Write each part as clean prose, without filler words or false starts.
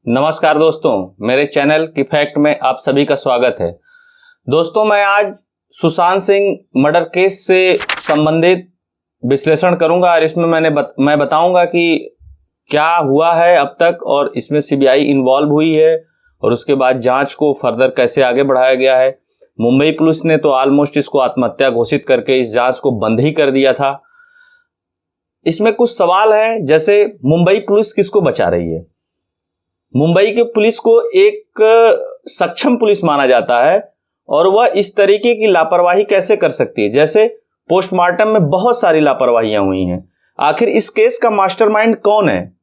नमस्कार दोस्तों, मेरे चैनल की फैक्ट में आप सभी का स्वागत है। दोस्तों, मैं आज सुशांत सिंह मर्डर केस से संबंधित विश्लेषण करूंगा और इसमें मैं बताऊंगा कि क्या हुआ है अब तक और इसमें सीबीआई इन्वॉल्व हुई है और उसके बाद जांच को फर्दर कैसे आगे बढ़ाया गया है। मुंबई पुलिस ने तो ऑलमोस्ट इसको आत्महत्या घोषित करके इस जांच को बंद ही कर दिया था। इसमें कुछ सवाल हैं, जैसे मुंबई पुलिस किसको बचा रही है। मुंबई के पुलिस को एक सक्षम पुलिस माना जाता है और वह इस तरीके की लापरवाही कैसे कर सकती है। जैसे पोस्टमार्टम में बहुत सारी लापरवाहियां हुई हैं। आखिर इस केस का मास्टरमाइंड कौन है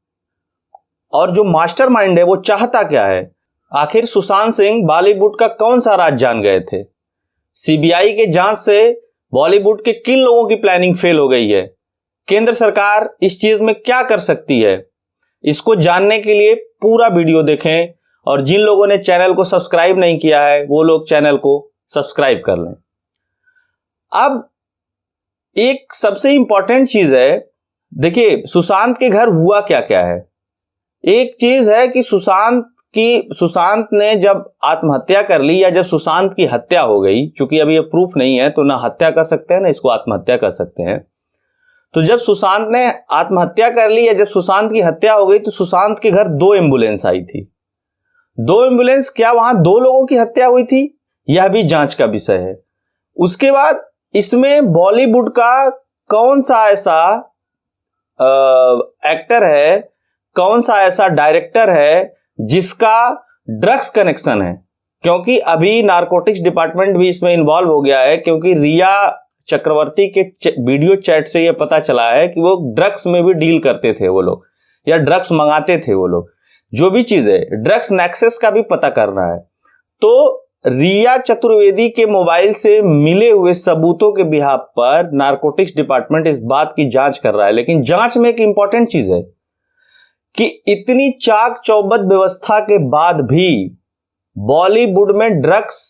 और जो मास्टरमाइंड है वो चाहता क्या है। आखिर सुशांत सिंह बॉलीवुड का कौन सा राज जान गए थे। सीबीआई के जांच से बॉलीवुड के किन लोगों की प्लानिंग फेल हो गई है। केंद्र सरकार इस चीज में क्या कर सकती है। इसको जानने के लिए पूरा वीडियो देखें और जिन लोगों ने चैनल को सब्सक्राइब नहीं किया है वो लोग चैनल को सब्सक्राइब कर लें। अब एक सबसे इंपॉर्टेंट चीज है, देखिए सुशांत के घर हुआ क्या क्या है। एक चीज है कि सुशांत ने जब आत्महत्या कर ली या जब सुशांत की हत्या हो गई, चूंकि अभी ये प्रूफ नहीं है तो ना हत्या कर सकते हैं ना इसको आत्महत्या कर सकते हैं। तो जब सुशांत ने आत्महत्या कर ली या जब सुशांत की हत्या हो गई तो सुशांत के घर 2 एम्बुलेंस आई थी। 2 एम्बुलेंस, क्या वहां 2 लोगों की हत्या हुई थी, यह भी जांच का विषय है। उसके बाद इसमें बॉलीवुड का कौन सा ऐसा एक्टर है, कौन सा ऐसा डायरेक्टर है जिसका ड्रग्स कनेक्शन है, क्योंकि अभी नारकोटिक्स डिपार्टमेंट भी इसमें इन्वॉल्व हो गया है। क्योंकि रिया चक्रवर्ती के वीडियो चैट से यह पता चला है कि वो ड्रग्स में भी डील करते थे वो लोग, या ड्रग्स मंगाते थे वो लोग। जो भी चीज है, ड्रग्स नेक्सस का भी पता करना है। तो रिया चतुर्वेदी के मोबाइल से मिले हुए सबूतों के बिहाफ पर नारकोटिक्स डिपार्टमेंट इस बात की जांच कर रहा है। लेकिन जांच में एक इंपॉर्टेंट चीज है कि इतनी चाक चौबंद व्यवस्था के बाद भी बॉलीवुड में ड्रग्स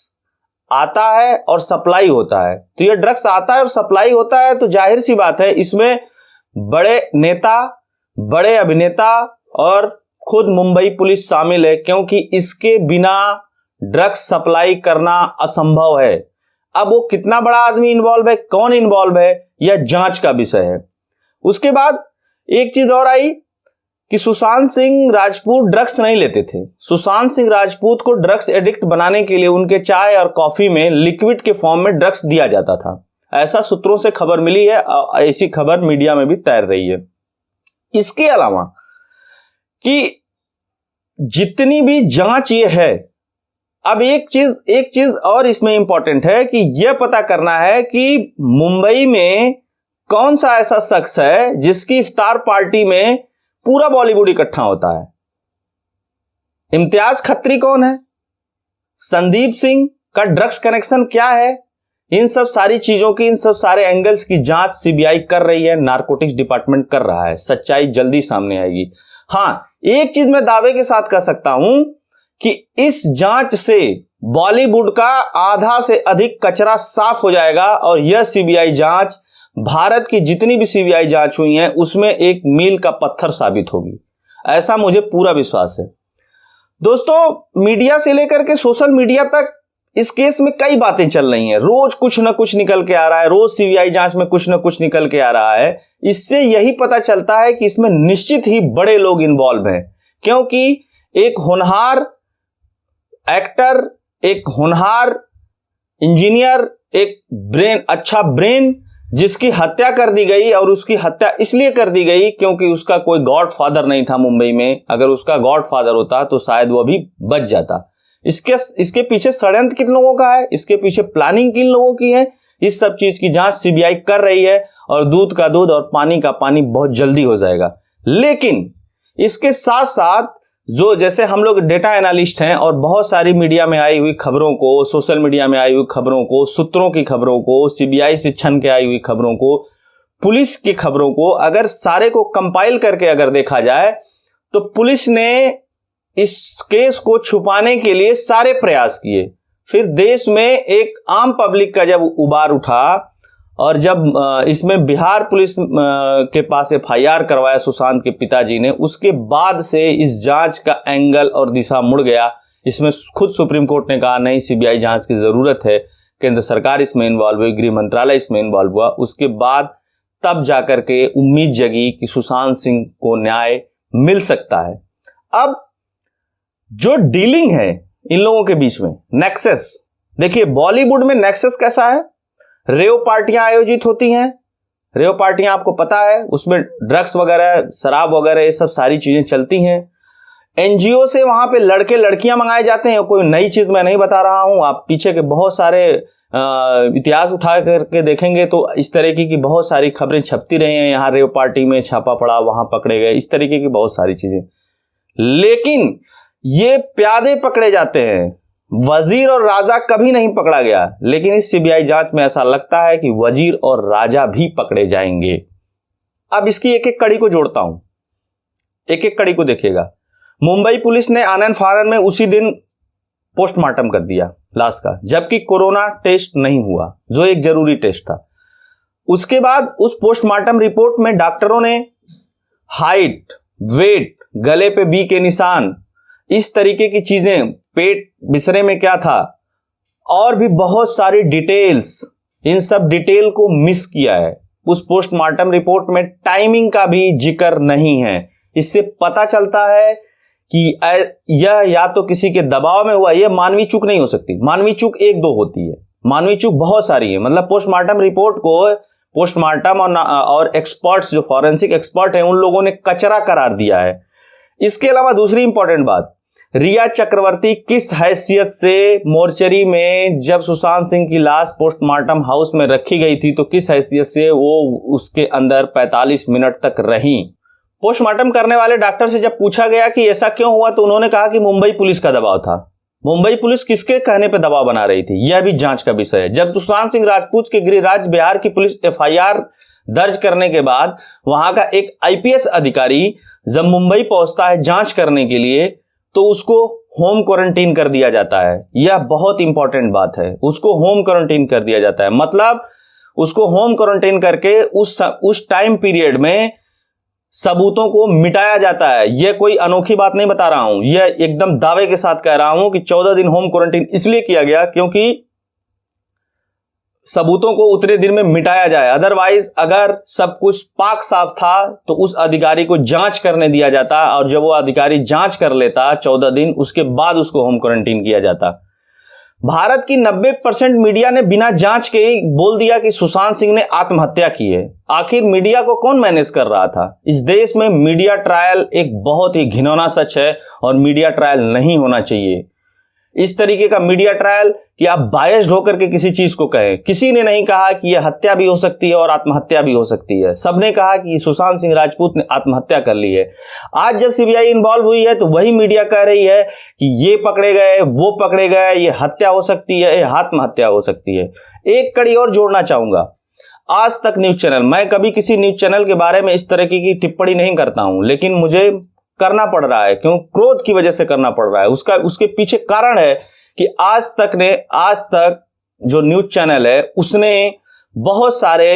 आता है और सप्लाई होता है। तो ये ड्रग्स आता है और सप्लाई होता है तो जाहिर सी बात है इसमें बड़े नेता, बड़े अभिनेता और खुद मुंबई पुलिस शामिल है, क्योंकि इसके बिना ड्रग्स सप्लाई करना असंभव है। अब वो कितना बड़ा आदमी इन्वॉल्व है, कौन इन्वॉल्व है, यह जांच का विषय है। उसके बाद एक चीज और आई कि सुशांत सिंह राजपूत ड्रग्स नहीं लेते थे। सुशांत सिंह राजपूत को ड्रग्स एडिक्ट बनाने के लिए उनके चाय और कॉफी में लिक्विड के फॉर्म में ड्रग्स दिया जाता था। ऐसा सूत्रों से खबर मिली है, ऐसी खबर मीडिया में भी तैर रही है। इसके अलावा कि जितनी भी जांच ये है, अब एक चीज और इसमें इंपॉर्टेंट है कि यह पता करना है कि मुंबई में कौन सा ऐसा शख्स है जिसकी इफ्तार पार्टी में पूरा बॉलीवुड इकट्ठा होता है। इम्तियाज खत्री कौन है, संदीप सिंह का ड्रग्स कनेक्शन क्या है। इन सब सारी चीजों की, इन सब सारे एंगल्स की जांच सीबीआई कर रही है, नारकोटिक्स डिपार्टमेंट कर रहा है। सच्चाई जल्दी सामने आएगी। हां, एक चीज मैं दावे के साथ कह सकता हूं कि इस जांच से बॉलीवुड का आधा से अधिक कचरा साफ हो जाएगा और यह सीबीआई जांच भारत की जितनी भी सीबीआई जांच हुई है उसमें एक मील का पत्थर साबित होगी, ऐसा मुझे पूरा विश्वास है। दोस्तों, मीडिया से लेकर के सोशल मीडिया तक इस केस में कई बातें चल रही हैं। रोज कुछ ना कुछ निकल के आ रहा है, रोज सीबीआई जांच में कुछ ना कुछ निकल के आ रहा है। इससे यही पता चलता है कि इसमें निश्चित ही बड़े लोग इन्वॉल्व हैं, क्योंकि एक होनहार एक्टर, एक होनहार इंजीनियर, एक अच्छा ब्रेन जिसकी हत्या कर दी गई, और उसकी हत्या इसलिए कर दी गई क्योंकि उसका कोई गॉडफादर नहीं था मुंबई में। अगर उसका गॉडफादर होता तो शायद वह भी बच जाता। इसके पीछे षड्यंत्र किन लोगों का है, इसके पीछे प्लानिंग किन लोगों की है, इस सब चीज की जांच सीबीआई कर रही है और दूध का दूध और पानी का पानी बहुत जल्दी हो जाएगा। लेकिन इसके साथ साथ जो, जैसे हम लोग डेटा एनालिस्ट हैं और बहुत सारी मीडिया में आई हुई खबरों को, सोशल मीडिया में आई हुई खबरों को, सूत्रों की खबरों को, सीबीआई से छन के आई हुई खबरों को, पुलिस की खबरों को, अगर सारे को कंपाइल करके अगर देखा जाए तो पुलिस ने इस केस को छुपाने के लिए सारे प्रयास किए। फिर देश में एक आम पब्लिक का जब उबार उठा और जब इसमें बिहार पुलिस के पास FIR करवाया सुशांत के पिताजी ने, उसके बाद से इस जांच का एंगल और दिशा मुड़ गया। इसमें खुद सुप्रीम कोर्ट ने कहा नहीं, CBI जांच की जरूरत है, केंद्र सरकार इसमें इन्वॉल्व हुई, गृह मंत्रालय इसमें इन्वॉल्व हुआ। उसके बाद तब जाकर के उम्मीद जगी कि सुशांत सिंह को न्याय मिल सकता है। अब जो डीलिंग है इन लोगों के बीच में, नेक्सस, देखिए बॉलीवुड में नेक्सस कैसा है, रेव पार्टियां आयोजित होती हैं। रेव पार्टियां आपको पता है, उसमें ड्रग्स वगैरह, शराब वगैरह, ये सब सारी चीजें चलती हैं। NGO से वहां पे लड़के लड़कियां मंगाए जाते हैं। कोई नई चीज मैं नहीं बता रहा हूं, आप पीछे के बहुत सारे इतिहास उठा करके देखेंगे तो इस तरीके की बहुत सारी खबरें छपती रही हैं। यहाँ रेव पार्टी में छापा पड़ा, वहां पकड़े गए, इस तरीके की बहुत सारी चीजें। लेकिन ये प्यादे पकड़े जाते हैं, वजीर और राजा कभी नहीं पकड़ा गया। लेकिन इस CBI जांच में ऐसा लगता है कि वजीर और राजा भी पकड़े जाएंगे। अब इसकी एक एक कड़ी को जोड़ता हूं, एक एक कड़ी को देखिएगा। मुंबई पुलिस ने आनंद फानन में उसी दिन पोस्टमार्टम कर दिया लाश का, जबकि कोरोना टेस्ट नहीं हुआ, जो एक जरूरी टेस्ट था। उसके बाद उस पोस्टमार्टम रिपोर्ट में डॉक्टरों ने हाइट, वेट, गले पे B के निशान, इस तरीके की चीजें, पेट बिसरे में क्या था, और भी बहुत सारी डिटेल्स, इन सब डिटेल को मिस किया है। उस पोस्टमार्टम रिपोर्ट में टाइमिंग का भी जिक्र नहीं है। इससे पता चलता है कि यह या तो किसी के दबाव में हुआ, यह मानवीय चूक नहीं हो सकती। मानवीय चूक एक दो होती है, मानवीय चूक बहुत सारी है। मतलब पोस्टमार्टम रिपोर्ट को पोस्टमार्टम और एक्सपर्ट्स, जो फॉरेंसिक एक्सपर्ट हैं, उन लोगों ने कचरा करार दिया है। इसके अलावा दूसरी इंपॉर्टेंट बात, रिया चक्रवर्ती किस हैसियत से मोर्चरी में जब सुशांत सिंह की लाश पोस्टमार्टम हाउस में रखी गई थी, तो किस हैसियत से वो उसके अंदर 45 मिनट तक रही। पोस्टमार्टम करने वाले डॉक्टर से जब पूछा गया कि ऐसा क्यों हुआ, तो उन्होंने कहा कि मुंबई पुलिस का दबाव था। मुंबई पुलिस किसके कहने पे दबाव बना रही थी, यह भी जांच का विषय है। जब सुशांत सिंह राजपूत के गृह राज्य बिहार की पुलिस FIR दर्ज करने के बाद वहां का एक IPS अधिकारी जब मुंबई पहुंचता है जांच करने के लिए, तो उसको होम क्वारंटीन कर दिया जाता है। यह बहुत इंपॉर्टेंट बात है, उसको होम क्वारंटीन कर दिया जाता है। मतलब उसको होम क्वारंटीन करके उस टाइम पीरियड में सबूतों को मिटाया जाता है। यह कोई अनोखी बात नहीं बता रहा हूं, यह एकदम दावे के साथ कह रहा हूं कि 14 दिन होम क्वारंटीन इसलिए किया गया क्योंकि सबूतों को उतने दिन में मिटाया जाए। अदरवाइज अगर सब कुछ पाक साफ था तो उस अधिकारी को जांच करने दिया जाता, और जब वो अधिकारी जांच कर लेता 14 दिन, उसके बाद उसको होम क्वारंटीन किया जाता। भारत की 90% मीडिया ने बिना जांच के ही बोल दिया कि सुशांत सिंह ने आत्महत्या की है। आखिर मीडिया को कौन मैनेज कर रहा था? इस देश में मीडिया ट्रायल एक बहुत ही घिनौना सच है, और मीडिया ट्रायल नहीं होना चाहिए। इस तरीके का मीडिया ट्रायल कि आप बायस्ड होकर के किसी चीज को कहें। किसी ने नहीं कहा कि यह हत्या भी हो सकती है और आत्महत्या भी हो सकती है। सबने कहा कि सुशांत सिंह राजपूत ने आत्महत्या कर ली है। आज जब CBI इन्वॉल्व हुई है तो वही मीडिया कह रही है कि ये पकड़े गए, वो पकड़े गए, ये हत्या हो सकती है, ये आत्महत्या हो सकती है। एक कड़ी और जोड़ना चाहूंगा, आज तक न्यूज चैनल, मैं कभी किसी न्यूज चैनल के बारे में इस तरीके की टिप्पणी नहीं करता हूं, लेकिन मुझे करना पड़ रहा है। क्यों? क्रोध की वजह से करना पड़ रहा है। उसके पीछे कारण है कि आज तक जो न्यूज चैनल है उसने बहुत सारे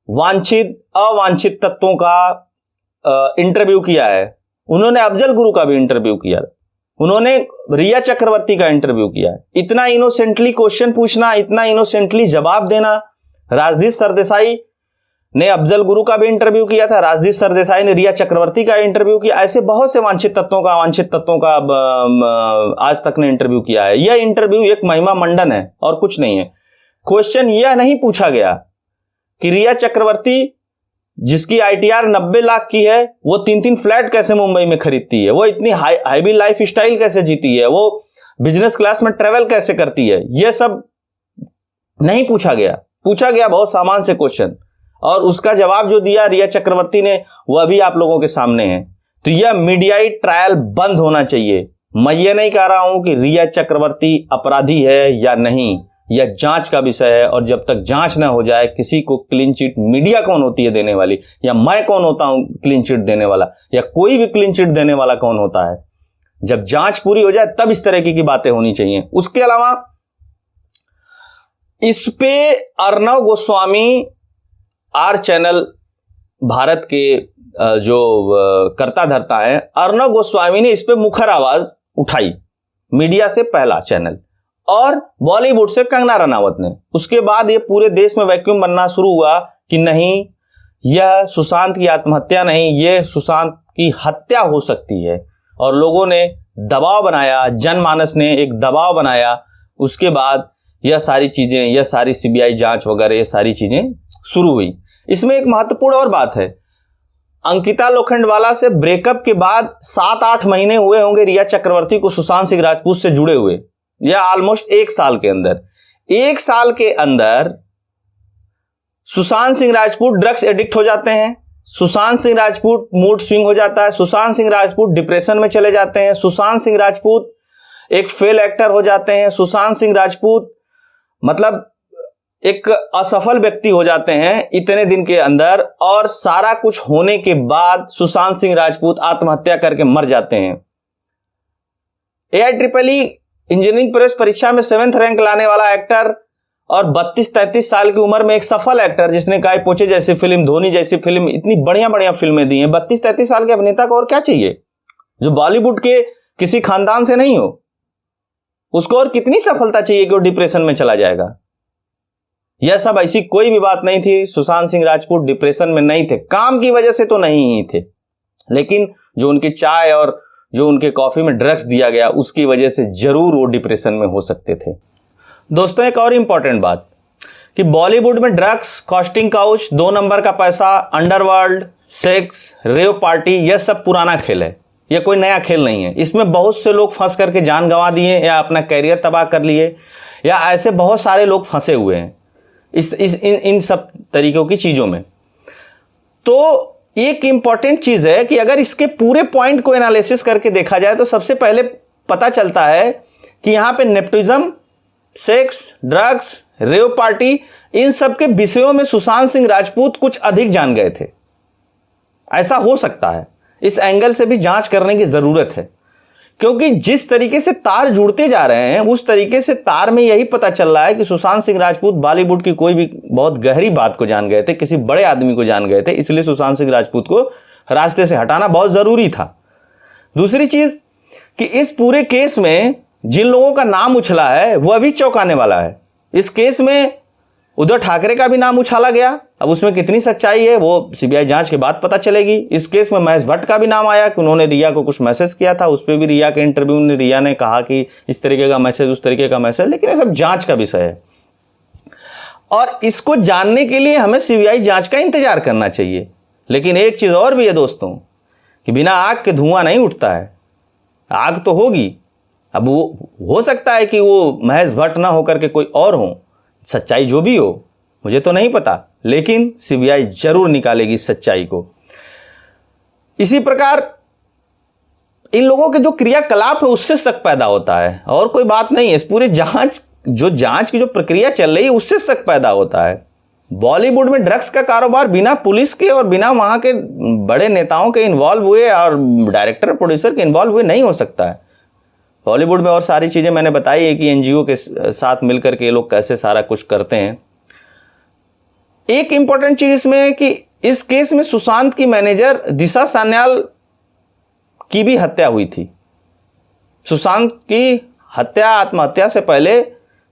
वांछित अवांछित तत्वों का इंटरव्यू किया है। उन्होंने अफजल गुरु का भी इंटरव्यू किया, उन्होंने रिया चक्रवर्ती का इंटरव्यू किया है। इतना इनोसेंटली क्वेश्चन पूछना, इतना इनोसेंटली जवाब देना। राजदीप सरदेसाई ने अफजल गुरु का भी इंटरव्यू किया था, राजदीप सरदेसाई ने रिया चक्रवर्ती का इंटरव्यू किया। ऐसे बहुत से वांछित तत्वों का आज तक ने इंटरव्यू किया है। यह इंटरव्यू एक महिमा मंडन है और कुछ नहीं है। क्वेश्चन यह नहीं पूछा गया कि रिया चक्रवर्ती जिसकी ITR 90 लाख की है, वो 3-3 फ्लैट कैसे मुंबई में खरीदती है, वो इतनी हाईवी लाइफ स्टाइल कैसे जीती है, वो बिजनेस क्लास में ट्रेवल कैसे करती है। यह सब नहीं पूछा गया। पूछा गया बहुत सामान्य से क्वेश्चन, और उसका जवाब जो दिया रिया चक्रवर्ती ने, वह भी आप लोगों के सामने है। तो यह मीडियाई ट्रायल बंद होना चाहिए। मैं ये नहीं कह रहा हूं कि रिया चक्रवर्ती अपराधी है या नहीं, यह जांच का विषय है। और जब तक जांच ना हो जाए, किसी को क्लीन चिट, मीडिया कौन होती है देने वाली, या मैं कौन होता हूं क्लीन चिट देने वाला, या कोई भी क्लीन चिट देने वाला कौन होता है, जब जांच पूरी हो जाए तब इस तरह की बातें होनी चाहिए। उसके अलावा इस पे अर्णव गोस्वामी आर चैनल भारत के जो कर्ता धर्ता है, अर्णव गोस्वामी ने इस पे मुखर आवाज उठाई, मीडिया से पहला चैनल, और बॉलीवुड से कंगना रनावत ने। उसके बाद ये पूरे देश में वैक्यूम बनना शुरू हुआ कि नहीं, यह सुशांत की आत्महत्या नहीं, यह सुशांत की हत्या हो सकती है। और लोगों ने दबाव बनाया, जनमानस ने एक दबाव बनाया। उसके बाद यह सारी चीजें, यह सारी सीबीआई जांच वगैरह, ये सारी चीजें शुरू हुई। इसमें एक महत्वपूर्ण और बात है, अंकिता लोखंडवाला से ब्रेकअप के बाद 7-8 महीने हुए होंगे रिया चक्रवर्ती को सुशांत सिंह राजपूत से जुड़े हुए, या ऑलमोस्ट 1 साल के अंदर। 1 साल के अंदर सुशांत सिंह राजपूत ड्रग्स एडिक्ट हो जाते हैं, सुशांत सिंह राजपूत मूड स्विंग हो जाता है, सुशांत सिंह राजपूत डिप्रेशन में चले जाते हैं, सुशांत सिंह राजपूत एक फेल एक्टर हो जाते हैं, सुशांत सिंह राजपूत मतलब एक असफल व्यक्ति हो जाते हैं इतने दिन के अंदर। और सारा कुछ होने के बाद सुशांत सिंह राजपूत आत्महत्या करके मर जाते हैं। AIEEE इंजीनियरिंग प्रवेश परीक्षा में 7th रैंक लाने वाला एक्टर और 32-33 साल की उम्र में एक सफल एक्टर, जिसने काय पोचे जैसी फिल्म, धोनी जैसी फिल्म, इतनी बढ़िया बढ़िया फिल्में दी हैं। 32-33 साल के अभिनेता को और क्या चाहिए, जो बॉलीवुड के किसी खानदान से नहीं हो, उसको और कितनी सफलता चाहिए कि वो डिप्रेशन में चला जाएगा। यह सब ऐसी कोई भी बात नहीं थी। सुशांत सिंह राजपूत डिप्रेशन में नहीं थे, काम की वजह से तो नहीं ही थे, लेकिन जो उनकी चाय और जो उनके कॉफी में ड्रग्स दिया गया उसकी वजह से जरूर वो डिप्रेशन में हो सकते थे। दोस्तों, एक और इंपॉर्टेंट बात कि बॉलीवुड में ड्रग्स, कॉस्टिंग काउच, 2 नंबर का पैसा, अंडरवर्ल्ड, सेक्स, रेव पार्टी, यह सब पुराना खेल है, यह कोई नया खेल नहीं है। इसमें बहुत से लोग फंस करके जान गंवा दिए या अपना कैरियर तबाह कर लिए, या ऐसे बहुत सारे लोग फंसे हुए हैं इन सब तरीकों की चीजों में। तो एक इंपॉर्टेंट चीज है कि अगर इसके पूरे पॉइंट को एनालिसिस करके देखा जाए तो सबसे पहले पता चलता है कि यहां पे nepotism, sex, drugs, rave party, इन सब के विषयों में सुशांत सिंह राजपूत कुछ अधिक जान गए थे। ऐसा हो सकता है, इस एंगल से भी जांच करने की जरूरत है, क्योंकि जिस तरीके से तार जुड़ते जा रहे हैं उस तरीके से तार में यही पता चल रहा है कि सुशांत सिंह राजपूत बॉलीवुड की कोई भी बहुत गहरी बात को जान गए थे, किसी बड़े आदमी को जान गए थे, इसलिए सुशांत सिंह राजपूत को रास्ते से हटाना बहुत जरूरी था। दूसरी चीज कि इस पूरे केस में जिन लोगों का नाम उछला है वह भी चौंकाने वाला है। इस केस में उद्धव ठाकरे का भी नाम उछाला गया, अब उसमें कितनी सच्चाई है वो सीबीआई जांच के बाद पता चलेगी। इस केस में महेश भट्ट का भी नाम आया कि उन्होंने रिया को कुछ मैसेज किया था, उस पर भी रिया के इंटरव्यू में रिया ने कहा कि इस तरीके का मैसेज, उस तरीके का मैसेज, लेकिन ये सब जांच का विषय है और इसको जानने के लिए हमें सीबीआई जांच का इंतजार करना चाहिए। लेकिन एक चीज और भी है दोस्तों कि बिना आग के धुआं नहीं उठता है, आग तो होगी। अब वो हो सकता है कि वो महेश भट्ट ना होकर के कोई और हो, सच्चाई जो भी हो मुझे तो नहीं पता, लेकिन सीबीआई जरूर निकालेगी सच्चाई को। इसी प्रकार इन लोगों के जो क्रियाकलाप है उससे शक पैदा होता है और कोई बात नहीं है। इस पूरे जांच की जो प्रक्रिया चल रही है उससे शक पैदा होता है। बॉलीवुड में ड्रग्स का कारोबार बिना पुलिस के और बिना वहां के बड़े नेताओं के इन्वॉल्व हुए और डायरेक्टर प्रोड्यूसर के इन्वॉल्व हुए नहीं हो सकता है। बॉलीवुड में और सारी चीजें मैंने बताई है कि एनजीओ के साथ मिलकर के ये लोग कैसे सारा कुछ करते हैं। एक इंपॉर्टेंट चीज इसमें है कि इस केस में सुशांत की मैनेजर दिशा सान्याल की भी हत्या हुई थी। सुशांत की हत्या, आत्महत्या से पहले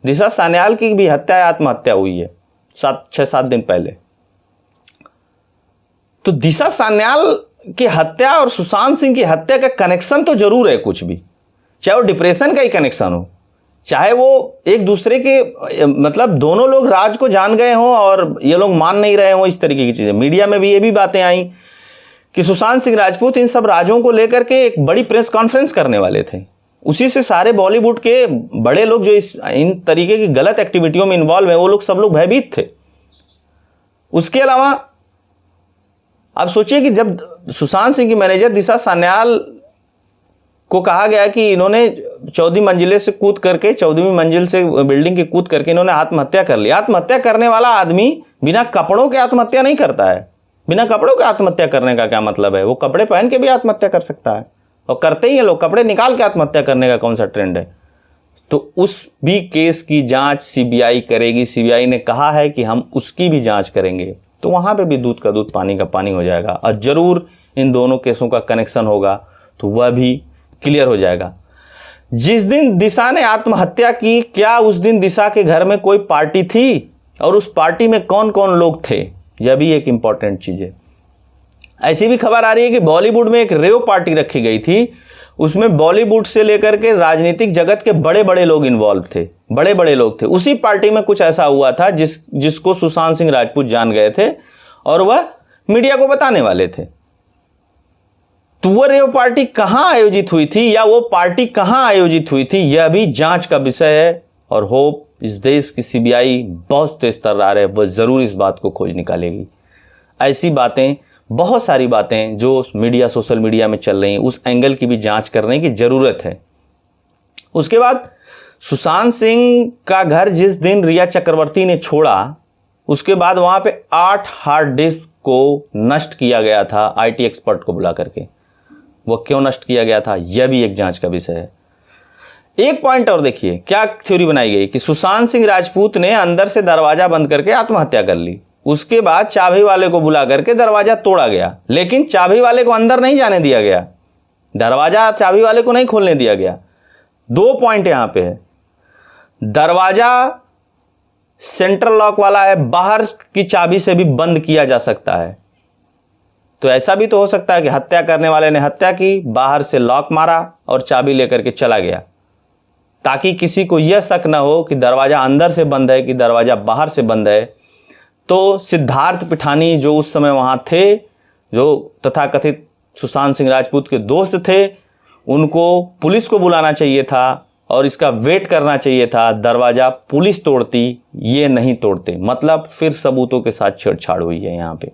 दिशा सान्याल की भी हत्या, आत्महत्या हुई है 6-7 दिन पहले। तो दिशा सान्याल की हत्या और सुशांत सिंह की हत्या का कनेक्शन तो जरूर है कुछ भी, चाहे वो डिप्रेशन का ही कनेक्शन हो, चाहे वो एक दूसरे के मतलब दोनों लोग राज को जान गए हों और ये लोग मान नहीं रहे हों, इस तरीके की चीजें। मीडिया में भी ये भी बातें आई कि सुशांत सिंह राजपूत इन सब राजों को लेकर के एक बड़ी प्रेस कॉन्फ्रेंस करने वाले थे। उसी से सारे बॉलीवुड के बड़े लोग जो इन तरीके की गलत एक्टिविटियों में इन्वॉल्व है वो लोग सब लोग भयभीत थे। उसके अलावा आप सोचिए कि जब सुशांत सिंह की मैनेजर दिशा सान्याल को कहा गया कि इन्होंने 14वीं मंजिले से कूद करके 14वीं मंजिल से बिल्डिंग की कूद करके इन्होंने आत्महत्या कर ली। आत्महत्या करने वाला आदमी बिना कपड़ों के आत्महत्या नहीं करता है। बिना कपड़ों के आत्महत्या करने का क्या मतलब है? वो कपड़े पहन के भी आत्महत्या कर सकता है और करते ही है लोग। कपड़े निकाल के आत्महत्या करने का कौन सा ट्रेंड है? तो उस भी केस की जांच सीबीआई करेगी। सीबीआई ने कहा है कि हम उसकी भी जांच करेंगे, तो वहाँ पे भी दूध का दूध पानी का पानी हो जाएगा और ज़रूर इन दोनों केसों का कनेक्शन होगा, तो वह भी क्लियर हो जाएगा। जिस दिन दिशा ने आत्महत्या की, क्या उस दिन दिशा के घर में कोई पार्टी थी और उस पार्टी में कौन कौन लोग थे, यह भी एक इंपॉर्टेंट चीज़ है। ऐसी भी खबर आ रही है कि बॉलीवुड में एक रेव पार्टी रखी गई थी, उसमें बॉलीवुड से लेकर के राजनीतिक जगत के बड़े बड़े लोग इन्वॉल्व थे, बड़े बड़े लोग थे। उसी पार्टी में कुछ ऐसा हुआ था जिसको सुशांत सिंह राजपूत जान गए थे और वह मीडिया को बताने वाले थे। तो वो रेव पार्टी कहां आयोजित हुई थी या वो पार्टी कहां आयोजित हुई थी, यह भी जांच का विषय है। और होप इस देश की सीबीआई बहुत तेज तर्रार है, वह जरूर इस बात को खोज निकालेगी। ऐसी बातें, बहुत सारी बातें जो मीडिया, सोशल मीडिया में चल रही हैं, उस एंगल की भी जांच करने की जरूरत है। उसके बाद सुशांत सिंह का घर जिस दिन रिया चक्रवर्ती ने छोड़ा, उसके बाद वहां पे 8 हार्ड डिस्क को नष्ट किया गया था आईटी एक्सपर्ट को बुला करके। वो क्यों नष्ट किया गया था, यह भी एक जांच का विषय है। एक पॉइंट और देखिए, क्या थ्योरी बनाई गई कि सुशांत सिंह राजपूत ने अंदर से दरवाजा बंद करके आत्महत्या कर ली। उसके बाद चाबी वाले को बुला करके दरवाजा तोड़ा गया, लेकिन चाबी वाले को अंदर नहीं जाने दिया गया, दरवाजा चाबी वाले को नहीं खोलने दिया गया। 2 पॉइंट यहां पे है। दरवाजा सेंट्रल लॉक वाला है, बाहर की चाबी से भी बंद किया जा सकता है। तो ऐसा भी तो हो सकता है कि हत्या करने वाले ने हत्या की, बाहर से लॉक मारा और चाबी लेकर के चला गया, ताकि किसी को यह शक ना हो कि दरवाजा अंदर से बंद है कि दरवाजा बाहर से बंद है। तो सिद्धार्थ पिठानी जो उस समय वहां थे, जो तथाकथित सुशांत सिंह राजपूत के दोस्त थे, उनको पुलिस को बुलाना चाहिए था और इसका वेट करना चाहिए था। दरवाजा पुलिस तोड़ती, ये नहीं तोड़ते, मतलब फिर सबूतों के साथ छेड़छाड़ हुई है यहाँ पे।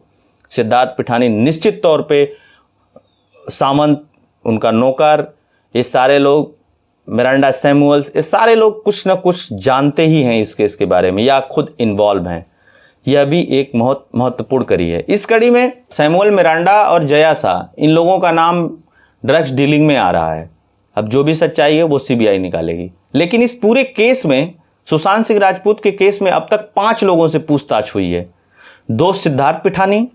सिद्धार्थ पिठानी निश्चित तौर पे, सामंत उनका नौकर, ये सारे लोग, मिरांडा सैमुअल्स, ये सारे लोग कुछ ना कुछ जानते ही हैं इस केस के बारे में या खुद इन्वॉल्व हैं। यह भी एक महत्वपूर्ण कड़ी है। इस कड़ी में सैमुअल मिरांडा और जया शाह, इन लोगों का नाम ड्रग्स डीलिंग में आ रहा है। अब जो भी सच्चाई है वो सीबीआई निकालेगी। लेकिन इस पूरे केस में, सुशांत सिंह राजपूत के केस में अब तक 5 लोगों से पूछताछ हुई है। दोस्त सिद्धार्थ पिठानी,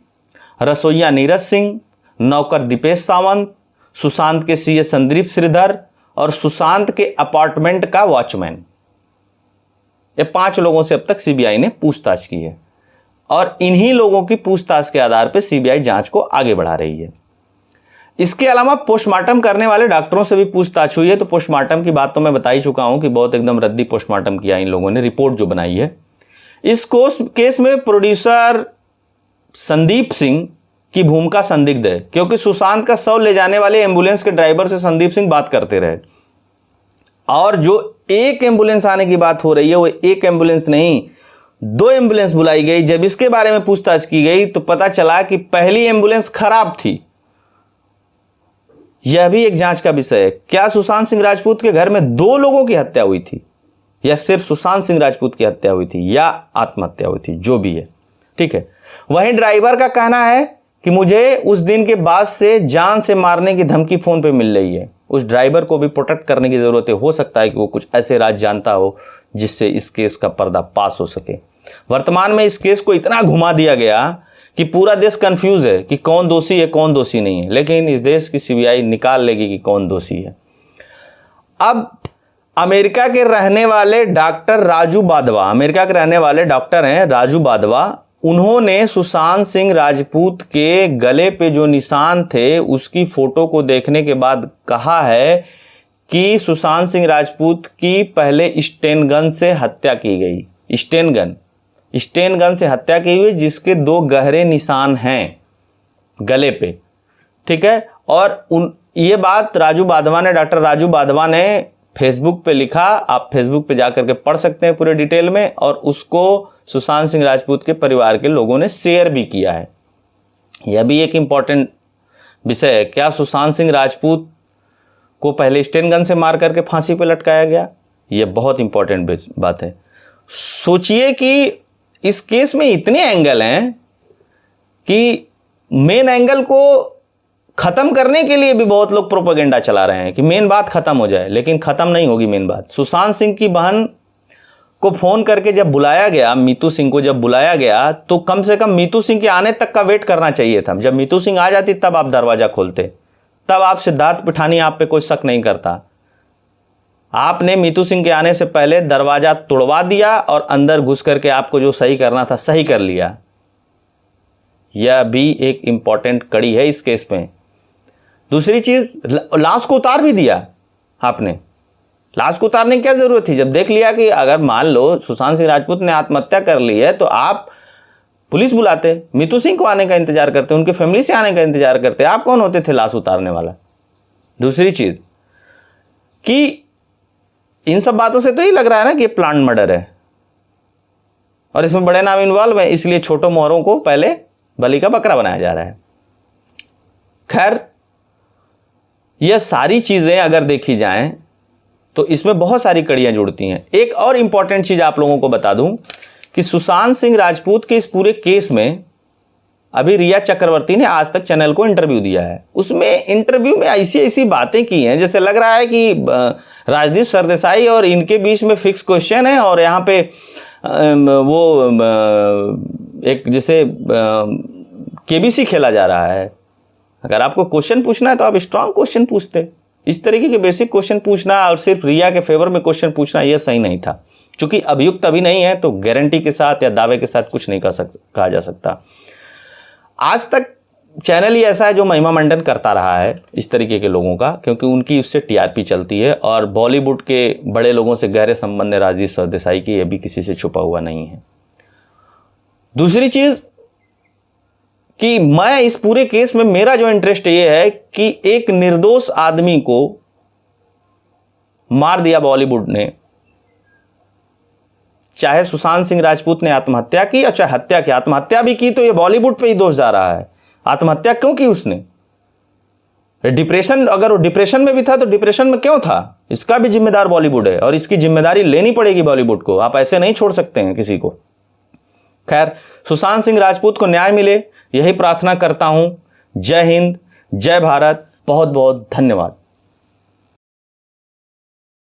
रसोइया नीरज सिंह, नौकर दीपेश सावंत, सुशांत के सीए संदीप श्रीधर और सुशांत के अपार्टमेंट का वॉचमैन। ये 5 लोगों से अब तक सीबीआई ने पूछताछ की है और इन्हीं लोगों की पूछताछ के आधार पर सीबीआई जांच को आगे बढ़ा रही है। इसके अलावा पोस्टमार्टम करने वाले डॉक्टरों से भी पूछताछ हुई है। तो पोस्टमार्टम की बात तो मैं बता ही चुका हूं कि बहुत एकदम रद्दी पोस्टमार्टम किया इन लोगों ने, रिपोर्ट जो बनाई है। इस केस में प्रोड्यूसर संदीप सिंह की भूमिका संदिग्ध है, क्योंकि सुशांत का शव ले जाने वाले एम्बुलेंस के ड्राइवर से संदीप सिंह बात करते रहे और जो एक एम्बुलेंस आने की बात हो रही है वो एक एम्बुलेंस नहीं, 2 एम्बुलेंस बुलाई गई। जब इसके बारे में पूछताछ की गई तो पता चला कि पहली एम्बुलेंस खराब थी। यह भी एक जांच का विषय है। क्या सुशांत सिंह राजपूत के घर में 2 लोगों की हत्या हुई थी या सिर्फ सुशांत सिंह राजपूत की हत्या हुई थी या आत्महत्या हुई थी, जो भी है, ठीक है। वहीं ड्राइवर का कहना है कि मुझे उस दिन के बाद से जान से मारने की धमकी फोन पे मिल रही है। उस ड्राइवर को भी प्रोटेक्ट करने की जरूरत है। हो सकता है कि वो कुछ ऐसे राज जानता हो जिससे इस केस का पर्दा पास हो सके। वर्तमान में इस केस को इतना घुमा दिया गया कि पूरा देश कंफ्यूज है कि कौन दोषी है कौन दोषी नहीं है, लेकिन इस देश की सीबीआई निकाल लेगी कि कौन दोषी है। अब अमेरिका के रहने वाले डॉक्टर राजू बाधवा, अमेरिका के रहने वाले डॉक्टर हैं राजू बाधवा, उन्होंने सुशांत सिंह राजपूत के गले पे जो निशान थे उसकी फोटो को देखने के बाद कहा है कि सुशांत सिंह राजपूत की पहले स्टेन गन से हत्या की गई। स्टेन गन से हत्या की हुई, जिसके 2 गहरे निशान हैं गले पे, ठीक है। और ये बात राजू बाधवा ने, डॉक्टर राजू बाधवा ने फेसबुक पे लिखा। आप फेसबुक पे जाकर के पढ़ सकते हैं पूरे डिटेल में, और उसको सुशांत सिंह राजपूत के परिवार के लोगों ने शेयर भी किया है। यह भी एक इंपॉर्टेंट विषय है। क्या सुशांत सिंह राजपूत को पहले स्टेन गन से मार करके फांसी पे लटकाया गया? यह बहुत इंपॉर्टेंट बात है। सोचिए कि इस केस में इतने एंगल हैं कि मेन एंगल को खत्म करने के लिए भी बहुत लोग प्रोपेगेंडा चला रहे हैं कि मेन बात खत्म हो जाए, लेकिन खत्म नहीं होगी मेन बात। सुशांत सिंह की बहन को फोन करके जब बुलाया गया, मीतू सिंह को जब बुलाया गया, तो कम से कम मीतू सिंह के आने तक का वेट करना चाहिए था। जब मीतू सिंह आ जाती तब आप दरवाजा खोलते, तब आप सिद्धार्थ पिठानी आप पे कोई शक नहीं करता। आपने मीतू सिंह के आने से पहले दरवाजा तोड़वा दिया और अंदर घुस करके आपको जो सही करना था सही कर लिया। यह भी एक इंपॉर्टेंट कड़ी है इस केस में। दूसरी चीज, लाश को उतार भी दिया आपने। लाश को उतारने की क्या जरूरत थी? जब देख लिया कि अगर मान लो सुशांत सिंह राजपूत ने आत्महत्या कर ली है तो आप पुलिस बुलाते, मीतू सिंह को आने का इंतजार करते, उनके फैमिली से आने का इंतजार करते। आप कौन होते थे लाश उतारने वाला? दूसरी चीज कि इन सब बातों से तो ही लग रहा है ना कि ये प्लान मर्डर है और इसमें बड़े नाम इन्वॉल्व है, इसलिए छोटे मोहरों को पहले बलि का बकरा बनाया जा रहा है। खैर, यह सारी चीजें अगर देखी जाएं तो इसमें बहुत सारी कड़ियां जुड़ती हैं। एक और इंपॉर्टेंट चीज आप लोगों को बता दूं कि सुशांत सिंह राजपूत के इस पूरे केस में अभी रिया चक्रवर्ती ने आज तक चैनल को इंटरव्यू दिया है। उसमें इंटरव्यू में ऐसी ऐसी बातें की हैं जैसे लग रहा है कि राजदीप सरदेसाई और इनके बीच में फिक्स क्वेश्चन है और यहाँ पे वो एक जैसे केबीसी खेला जा रहा है। अगर आपको क्वेश्चन पूछना है तो आप स्ट्रांग क्वेश्चन पूछते। इस तरीके के बेसिक क्वेश्चन पूछना और सिर्फ रिया के फेवर में क्वेश्चन पूछना यह सही नहीं था। क्योंकि अभियुक्त अभी नहीं है तो गारंटी के साथ या दावे के साथ कुछ नहीं कहा जा सकता। आज तक चैनल ही ऐसा है जो महिमा मंडन करता रहा है इस तरीके के लोगों का, क्योंकि उनकी उससे टीआरपी चलती है और बॉलीवुड के बड़े लोगों से गहरे संबंध है राजदीप सरदेसाई की, ये भी किसी से छुपा हुआ नहीं है। दूसरी चीज कि मैं इस पूरे केस में मेरा जो इंटरेस्ट ये है कि एक निर्दोष आदमी को मार दिया बॉलीवुड ने, चाहे सुशांत सिंह राजपूत ने आत्महत्या की और चाहे हत्या की। आत्महत्या भी की तो ये बॉलीवुड पे ही दोष जा रहा है। आत्महत्या क्यों की उसने? डिप्रेशन, अगर वो डिप्रेशन में भी था तो डिप्रेशन में क्यों था? इसका भी जिम्मेदार बॉलीवुड है और इसकी जिम्मेदारी लेनी पड़ेगी बॉलीवुड को। आप ऐसे नहीं छोड़ सकते हैं किसी को। खैर, सुशांत सिंह राजपूत को न्याय मिले यही प्रार्थना करता हूं। जय हिंद, जय भारत, बहुत बहुत धन्यवाद।